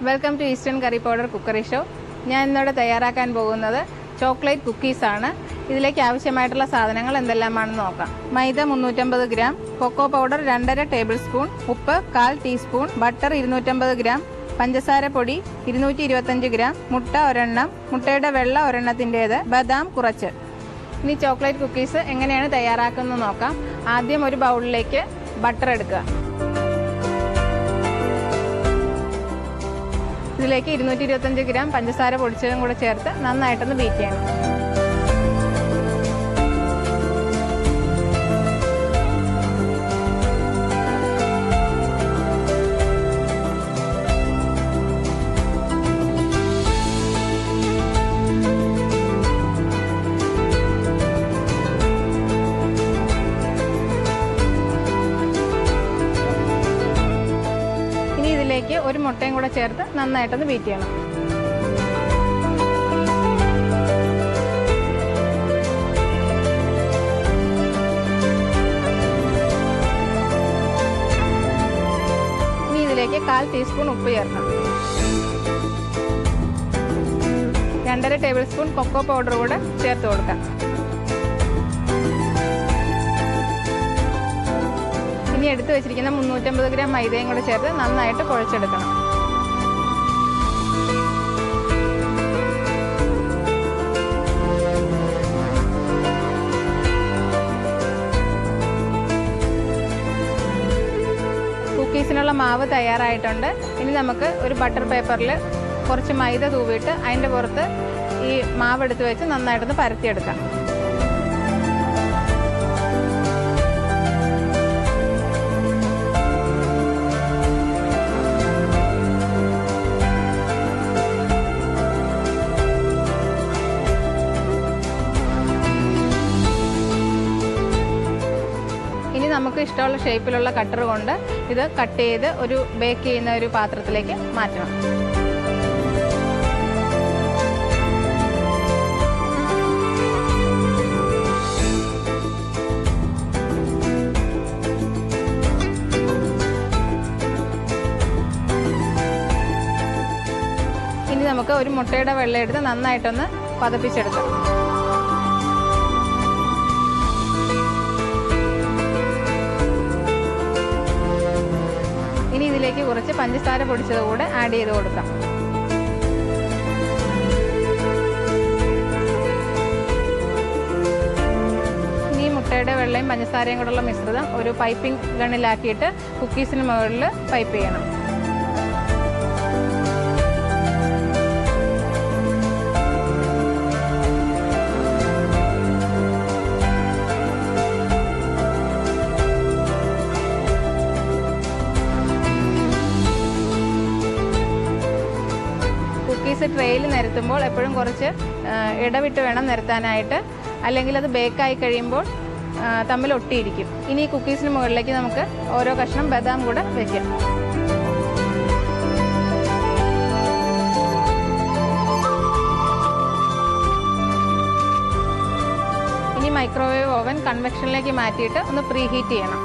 Welcome to eastern curry powder cookery show. ഞാൻ ഇന്നിവിടെ തയ്യാറാക്കാൻ പോകുന്നത് ചോക്ലേറ്റ് കുക്കീസാണ്. ഇതിലേക്ക് ആവശ്യമായിട്ടുള്ള സാധനങ്ങൾ എന്തെല്ലാമാണെന്ന് നോക്കാം. Maida 350 gram, cocoa powder 2.5 tablespoon, ഉപ്പ് 1/4 ടീസ്പൂൺ, ബട്ടർ 250 ഗ്രാം, പഞ്ചസാര പൊടി 225 ഗ്രാം, മുട്ട ഒരെണ്ണം, മുട്ടയുടെ വെള്ള ഒരെണ്ണത്തിൻ്റേത്, ബദാം കുറച്ച്. ഇനി ചോക്ലേറ്റ് കുക്കീസ് എങ്ങനെയാണ് തയ്യാറാക്കുന്നത് നോക്കാം. ആദ്യം ഒരു ബൗളിലേക്ക് ബട്ടർ എടുക്കുക. ഇതിലേക്ക് 225 ഗ്രാം പഞ്ചസാര പൊടിച്ചതും കൂടെ ചേർത്ത് നന്നായിട്ടൊന്ന് ബീറ്റ് ചെയ്യണം. ഇതിലേക്ക് ഒരു മുട്ടയും കൂടെ ചേർത്ത് നന്നായിട്ടൊന്ന് ബീറ്റ് ചെയ്യണം. ഇനി ഇതിലേക്ക് 1/4 ടീസ്പൂൺ ഉപ്പ് ചേർക്കണം. 2.5 ടേബിൾ സ്പൂൺ കൊക്കോ പൗഡർ കൂടെ ചേർത്ത് കൊടുക്കാം. ഇനി എടുത്തു വെച്ചിരിക്കുന്ന 350 ഗ്രാം മൈദയും കൂടെ ചേർത്ത് നന്നായിട്ട് കുഴച്ചെടുക്കണം. കുക്കീസിനുള്ള മാവ് തയ്യാറായിട്ടുണ്ട്. ഇനി നമുക്ക് ഒരു ബട്ടർ പേപ്പറിൽ കുറച്ച് മൈദ തൂവിയിട്ട് അതിൻ്റെ പുറത്ത് ഈ മാവ് എടുത്ത് വെച്ച് നന്നായിട്ടൊന്ന് പരത്തിയെടുക്കാം. ഇനി നമുക്ക് ഇഷ്ടമുള്ള ഷേപ്പിലുള്ള കട്ടർ കൊണ്ട് ഇത് കട്ട് ചെയ്ത് ഒരു ബേക്ക് ചെയ്യുന്ന ഒരു പാത്രത്തിലേക്ക് മാറ്റണം. ഇനി നമുക്ക് ഒരു മുട്ടയുടെ വെള്ളം എടുത്ത് നന്നായിട്ടൊന്ന് പതപ്പിച്ചെടുക്കാം. ഇനി ഇതിലേക്ക് കുറച്ച് പഞ്ചസാര പൊടിച്ചത് കൂടെ ആഡ് ചെയ്ത് കൊടുക്കാം. ഇനി മുട്ടയുടെ വെള്ളയും പഞ്ചസാരയും കൂടെയുള്ള മിശ്രിതം ഒരു പൈപ്പിംഗ് ഗണ്ണിലാക്കിയിട്ട് കുക്കീസിന് മുകളിൽ പൈപ്പ് ചെയ്യണം. കുക്കീസ് ട്രേയിൽ നിരത്തുമ്പോൾ എപ്പോഴും കുറച്ച് ഇടവിട്ട് വേണം നിരത്താനായിട്ട്, അല്ലെങ്കിൽ അത് ബേക്കായി കഴിയുമ്പോൾ തമ്മിൽ ഒട്ടിയിരിക്കും. ഇനി ഈ കുക്കീസിന് മുകളിലേക്ക് നമുക്ക് ഓരോ കഷ്ണം ബദാം കൂടെ വയ്ക്കാം. ഇനി മൈക്രോവേവ് ഓവൻ കൺവെക്ഷനിലേക്ക് മാറ്റിയിട്ട് ഒന്ന് പ്രീ ഹീറ്റ് ചെയ്യണം.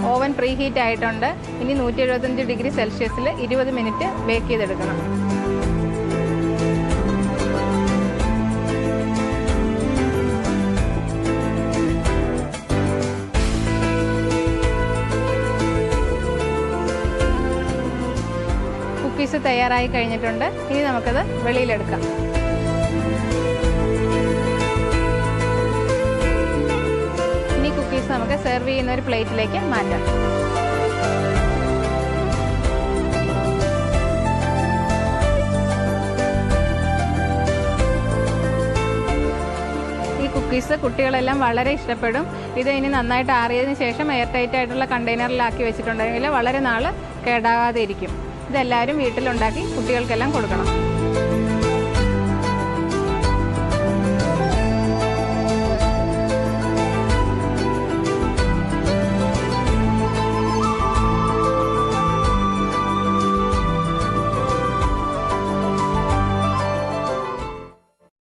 ഓവൻ പ്രീ ഹീറ്റ് ആയിട്ടുണ്ട്. ഇനി 175 ഡിഗ്രി സെൽഷ്യസിൽ 20 മിനിറ്റ് ബേക്ക് ചെയ്തെടുക്കണം. കുക്കീസ് തയ്യാറായി കഴിഞ്ഞിട്ടുണ്ട്. ഇനി നമുക്കത് വെളിയിലെടുക്കാം. കുക്കീസ് നമുക്ക് സെർവ് ചെയ്യുന്ന ഒരു പ്ലേറ്റിലേക്ക് മാറ്റാം. ഈ കുക്കീസ് കുട്ടികളെല്ലാം വളരെ ഇഷ്ടപ്പെടും. ഇത് ഇനി നന്നായിട്ട് ആറിയതിനു ശേഷം എയർ ടൈറ്റ് ആയിട്ടുള്ള കണ്ടെയ്നറിലാക്കി വെച്ചിട്ടുണ്ടെങ്കിൽ വളരെ നാൾ കേടാകാതെ ഇരിക്കും. ഇതെല്ലാവരും വീട്ടിലുണ്ടാക്കി കുട്ടികൾക്കെല്ലാം കൊടുക്കണം.